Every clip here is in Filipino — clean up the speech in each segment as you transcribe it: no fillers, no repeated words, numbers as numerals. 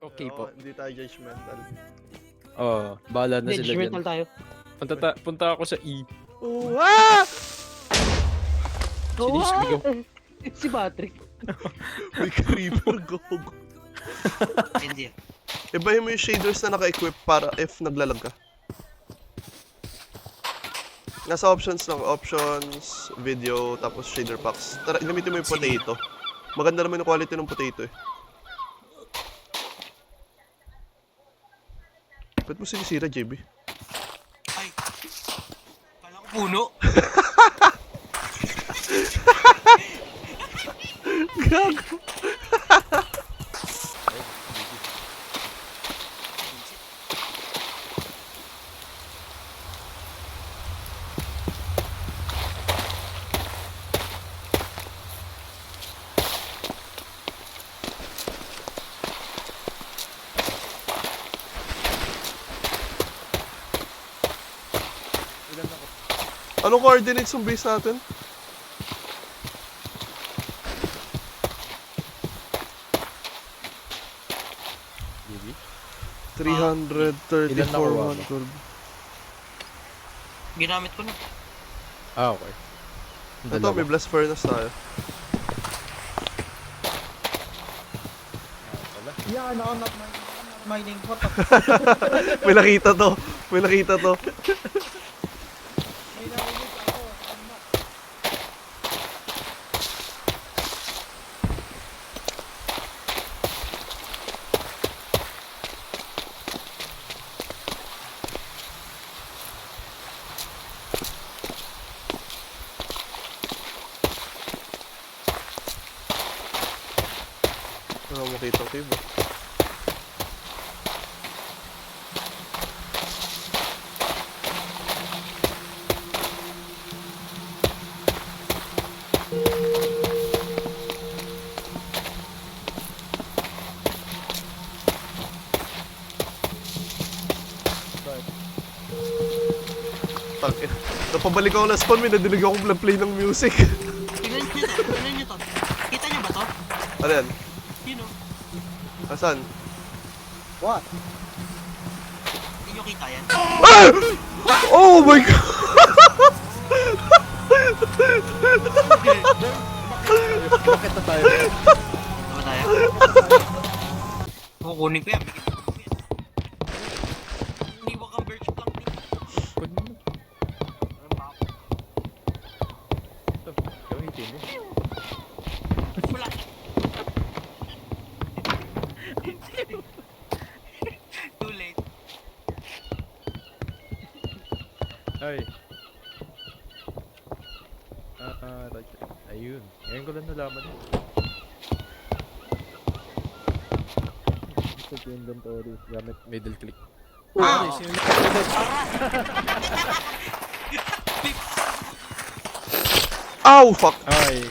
Okay po. Hindi tayo judgmental. Oo, bahala na Hindi, sila judgmental dyan. tayo. Punta ako sa E. Ah! Sinismigaw. Si Patrick. May creeper, gog. Hindi. Ibahin mo yung shaders na naka-equip para if naglalag ka. Nasa options lang. Options, video, tapos shader packs. Tara, gamitin mo yung potato. Maganda naman yung quality ng potato eh. Ba't mo sinisira, JB? Ay. Kala ko puno. Gago. Anong coordinates ng base natin? JB? 330, Ilan nakuha mo? 400. Ginamit ko na. Ah, okay. Ito, may blast furnace tayo. Yeah, no, I'm not mining. What the May nakita to. May nakita to. May narinig ako. I'm not. Ano makita ko ba? Tangin. Napabalik ako na spawn, may nadinig akong play ng music. Tingnan nyo to. Tingnan nyo to. Kita nyo ba to? Ano yan? Yun o. Asan? What? Hindi nyo kita yan. Ah! Oh my god! Bakit na tayo? Diba tayo? Kukunin ko yan. Bigyan ko yan. Iniwan kang birch plank din. Kunin mo. Ano ba ako? Ito, gamitin mo. Wala. Too late. Ay. Right. Ayun. Ngayon ko lang nalaman yun. Ito yung inventory. Gamit middle click. Ah! Ay, sino Ow! Fuck! Ay.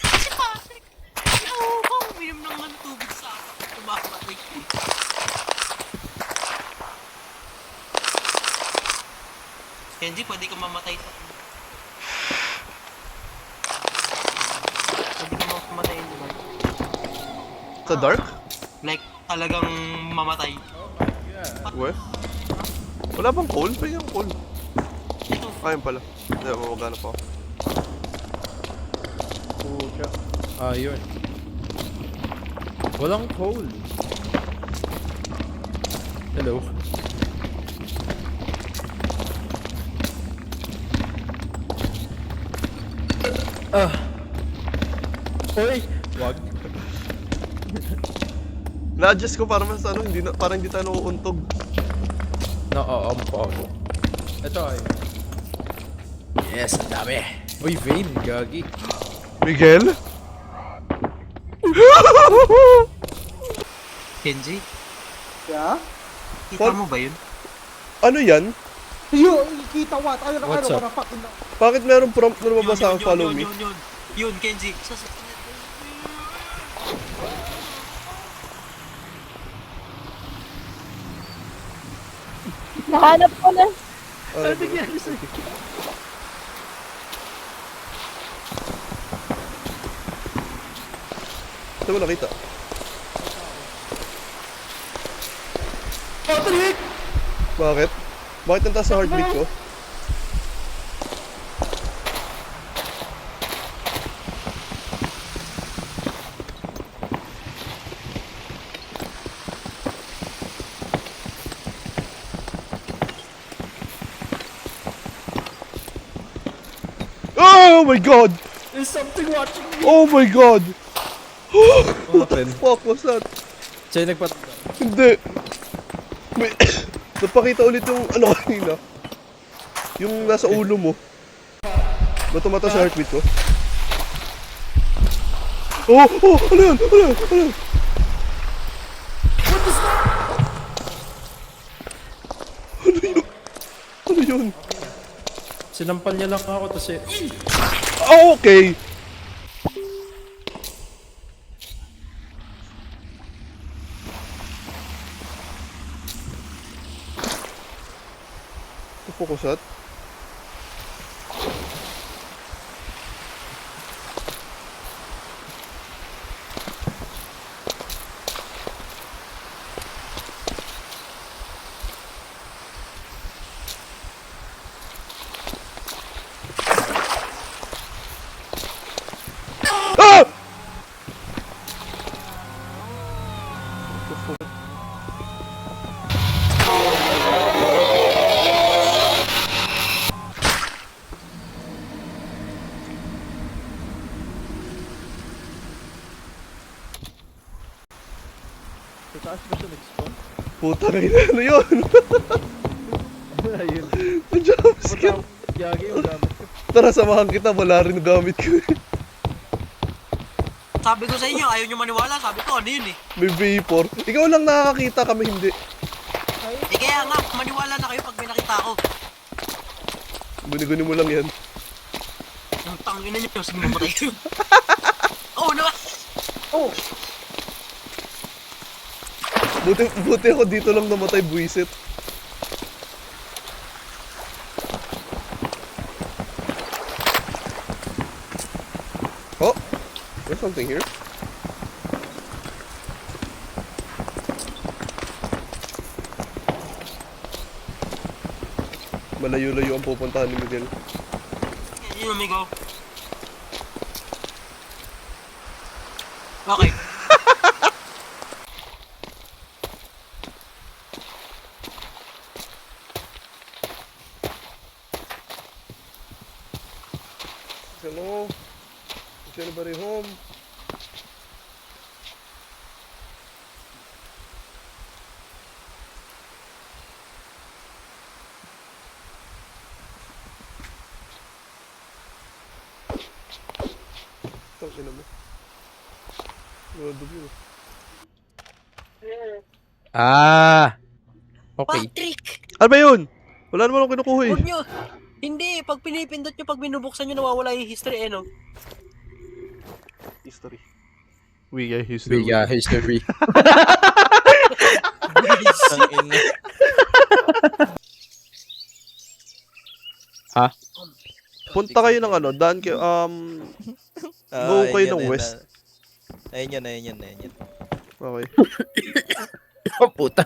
Si Patrick! Oo ko! Uminom naman ng tubig sa akin. Tumamatay. Kenji, pwede ka mamatay sa... Pwede ka mamatay in the dark. Sa dark? Like, talagang mamatay. Where? Wala bang coal? Pwede yung coal. Ito. Ayun pala. Hindi, mamagana pa ako. Pucha. Ayun. Walang coal. Hello. Oy! Wag. Na-adjust ko para mas ano, hindi na, parang hindi tayo nauuntog. Naaampa ako. Ito ay. Yes, ang dami. Uy, vein, gagi. Miguel? Kenji, Yeah? kita What? mo ba yun? Ano yan? Yo, kita what? Ayun, What's ano, up? para fucking... Bakit meron prompt na lumabas sa akin, follow me? Yun, Kenji. Nahanap ko na. Ano nangyari sa'yo? Saan mo nakita? Patrick! Bakit? Bakit ang taas sa heartbeat ko? Oh my god! There's something watching me! Oh my god! What the happened? fuck was that? Siya yung nagpat... Hindi. May... Napakita ulit yung ano kanina. Yung nasa ulo mo. Ba't tumata sa heartbeat ko? Oh! Oh! Ano yun? Ano yun? Ano yun? Ano yun? Ano yun? Sinampal niya lang ako, tapos eh... Oh, okay! Focus at? Ah! Sa taas ba siya nag-spawn? Puta kayo, ano yun? Ayun. Jumpscare. Yagi yung gamit ko. Tara, samahan kita. Wala rin yung gamit ko. Sabi ko sa inyo, ayaw nyo maniwala. Sabi ko, ano yun eh. May vapor. Ikaw lang nakakakita, kami hindi. Eh kaya nga, maniwala na kayo pag may nakita ako. Guni-guni mo lang yan. Ang tangin na nyo, sige mamatay kayo. Oo naman. Oh! Buti ako dito lang namatay, buwisit. Oh! There's something here. Malayo-layo ang pupuntahan ni Miguel. Yun, amigo. Okay. Hello? Is anybody home? Tangina mo. Random yun. Ah! Okay. Patrick! Ano ba yun? Wala naman akong kinukuha eh. Huwag nyo. Hindi, pag pinipindot nyo, pag binubuksan nyo, nawawala yung history, no? History. We got history. Biga, history. Ha? Punta kayo ng ano, daan kayo, go kayo ng west. Ayun yun. Okay. Oh, puta.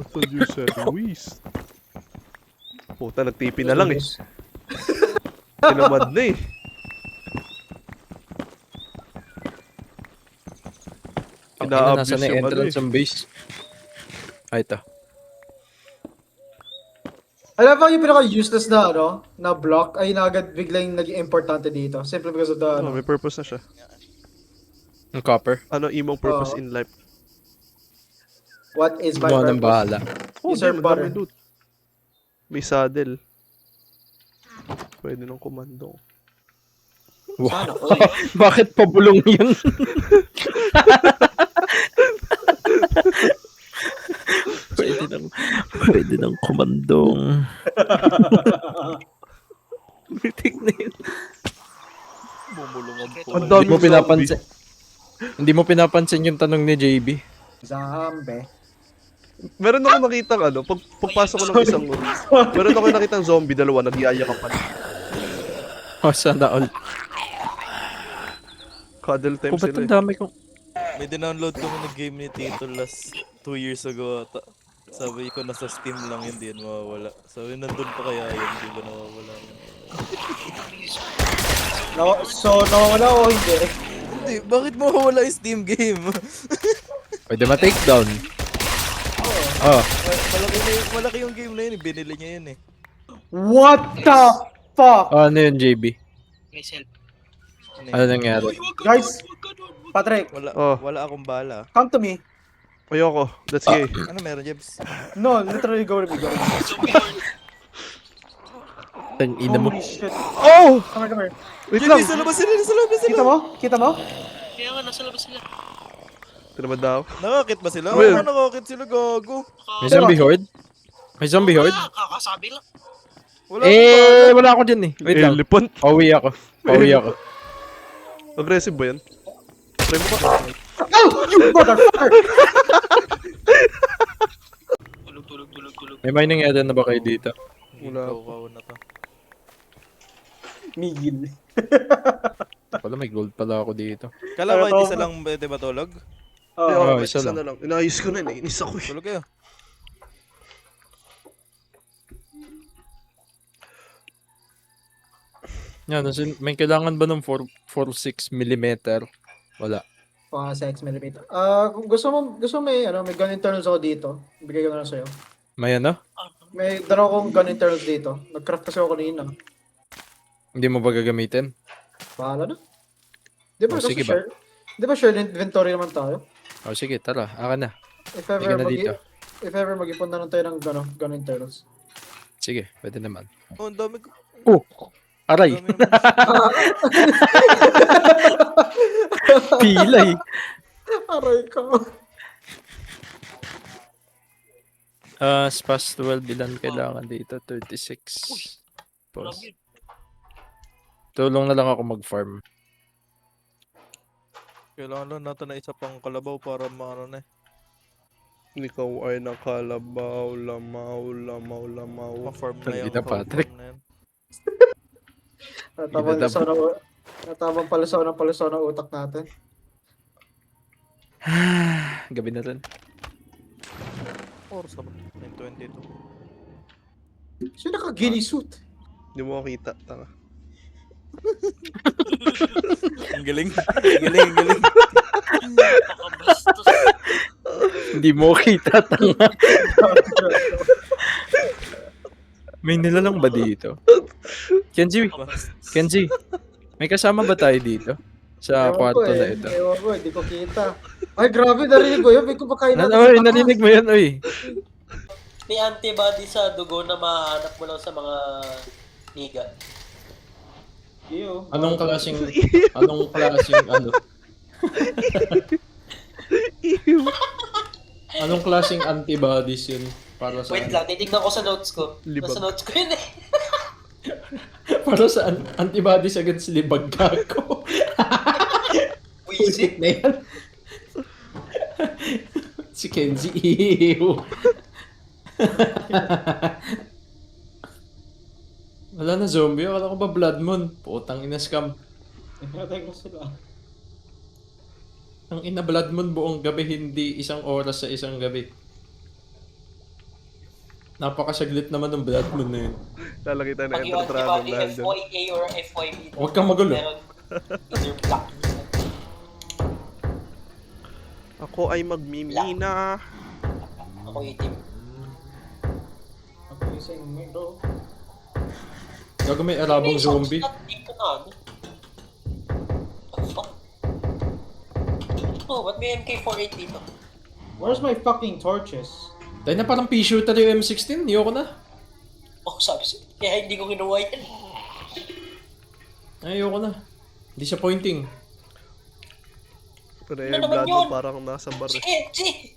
I thought you said west. Puta, nagtipi na lang eh. Tinamad na eh. Nasa Ina-abuse na yung ano entrance eh. ng base. Ay, ito. Alam mo yung pinaka-useless na, ano, na block ay agad biglang naging importante dito. Simply because of the, Ano, may purpose na siya. Yung copper. Ano, imong purpose Oo. in life. what is my Gumawa ng purpose? bahala. Oh, Is there damn, butter? dami loot. May saddle. Pwede ng komando. Sana, Wow. Bakit pabulong yun? pwede ng komandong. Bitik na yun. Bumulong ang Ang Hindi mo daming pinapansin. Hindi mo pinapansin yung tanong ni JB. Zombie. Meron ako nakitang ano, pagpasok ko ng isang room, meron ako nakitang zombie, dalawa, nag-iayakapan. Oh, sana all. Cuddle time Ba't sila ang eh. dami kong... May dinownload kami na game ni Tito last 2 years ago ata. Sabi ko nasa Steam lang yun, di yan mawawala. Sabi nandun pa kaya yun, di ba nawawala yun? So, nawawala o hindi? Hindi, bakit mawawala yung Steam game? Pwede ma-takedown. Oh, Malaki yung game na yun, binili niya yun eh. What the fuck? ano yun, JB? May self. Ano nangyari? Guys, Patrick, Wala akong bala. come to me. Ayoko, that's gay. Ano meron, Jebs? No, literally go to me, go to me. Zombie horde. Ang ina mo. Holy shit. Oh! Come here. Wait lang! Nasa labas sila, nasa labas sila! Kita mo? Kita mo? Kaya nga, nasa labas sila. Tinamad daw. Nakakit ba sila? Well. Oo, nakakit sila, gago. May zombie horde? May zombie horde? Kakasabi lang. Wala akong bala. Eh, wala ako dyan eh. Wait lang. Elephant. Pauwi ako. Pauwi ako. Aggressive ba yan? Try mo ka. Oh! You motherfucker! Tulog. May mining area na ba kayo dito? Wala. Kaukaw na to. Migil. Wala, may gold pala ako dito. Kala ko Pero isa lang pwede ba tulog? Ay, Oh, okay, isa isa lang. na lang. Inayos ko na, nainis ako eh. Tulog kayo. Yan, may kailangan ba ng 4.6 mm? Wala. 6 mm. Kung gusto mo may, may gun internals ako dito. Bigay ko na lang sa'yo. May ano? May dalawa kong gun internals dito. Nag-craft kasi ako kanina. Hindi mo ba gagamitin? Bahala na. Di ba, Oh, sige ba? Di ba shared inventory naman tayo? Oh, sige, tara. Akin na. If Bigyan ever, na dito. if ever mag-ipon na lang tayo ng gun internals. Sige, pwede naman. Oh, ang dami ko. Oh! Aray! Ang dami naman. Pilay! Aray ko. Spas 12 ilan kailangan dito? 36. Pause. Tulong na lang ako mag-farm. Kailangan lang natin na isa pang kalabaw para maano na eh. Ikaw ay nakalabaw, lamaw. Ma-farm na Tangina, yung Patrick. farm na yan. Natabang palasaw ng utak natin. Gabi na rin. Or sa 922. Sino naka-ghillie suit? Hindi mo makita, tanga. Ang galing. Ang galing. Napakabastos. Hindi mo kita, tanga. May nilalang ba dito? Kenji, may kasama ba tayo dito? Sa Ewan kwarto ko na eh. ito. Ewan ko, hindi ko kita. Ay, grabe, narinig ko yun. May kumakain natin. Oy, narinig mo yun, oy. May antibody sa dugo na mahanap mo lang sa mga niga. Iyo. Anong klaseng Anong klaseng antibodies yun para sa Wait lang, titignan ko sa notes ko. Libag. Nasa notes ko yun eh. Para sa antibodies against libag kako. Wisit. Na yan. Si Kenji, ew. Wala na zombie, akala ko ba blood moon? Putang ina scam. Hinatay ko sila. Ang ina blood moon buong gabi, hindi isang oras sa isang gabi. Napakasaglit naman ng blood moon na yun. Lalaki tayo na Pag yung entertrano antibody dahil dyan. FYA or FYB. Huwag kang magulo. Meron either black. Ako ay magmimina. Ako itim. Ako isang mero. Gago may arabong zombie. Dito na ano? What the fuck? Oh, ba't may MK48 dito? Where's my fucking torches? Dahil na parang pea shooter yung M16, ayoko na. Oh, sabi siya. Kaya hindi ko kinuha yan. Ayoko na. Disappointing. Pero Ano blood naman mo yun? parang nasa bar. Si Kenji!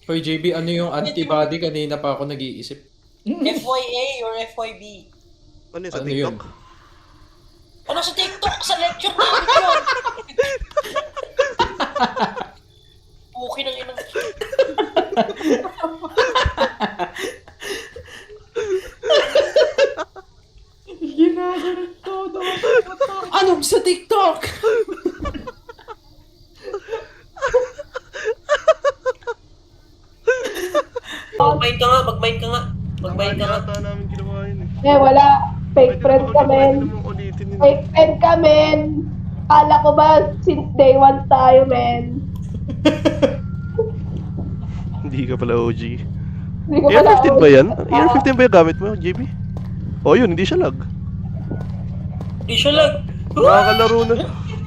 Hoy JB, ano yung antibody? Kanina pa ako nag-iisip. FYA or FYB? Ano yun sa Ano yun? TikTok? Ano sa TikTok? Sa lecture namin yun! Okay ng inang... Ginagalit to. Anong sa TikTok? Mag-mine ka nga, mag-mine ka nga. Mag-mine ka nga. Yata namin ginawa yun eh. Eh, wala. Fake Pwede friend na kami. namang ulitin yun. Fake friend kami. Kala ko ba since day one tayo, men? Hindi ka pala OG. Hindi ko pala AR-15 ba yan? AR-15 ba yung gamit mo, JB? Oh, yun, hindi siya lag. Di siya lag. Makakalaro na.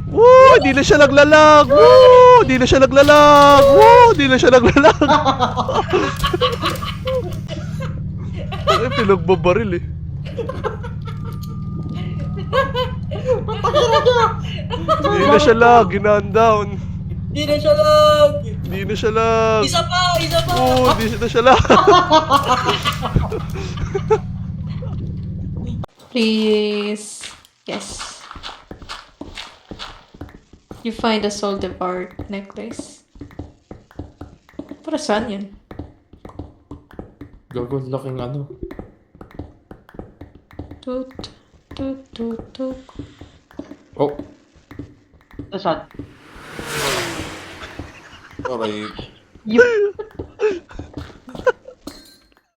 Woo! Hindi na siya naglalag! Woo! Hindi na siya naglalag! Woo! Hindi na siya naglalag! Ay, pinagbabaril eh. Hindi na siya lag, ginaan down. Di na siya lag. Hindi na siya lag. Isa pa, isa pa. Oo, hindi na siya lag. Please. Yes. You find a Soul Devoured necklace. Para saan yun? Gago, laking ano. Tut, tut, tut, tut. Oh, Saan? Okay. Yung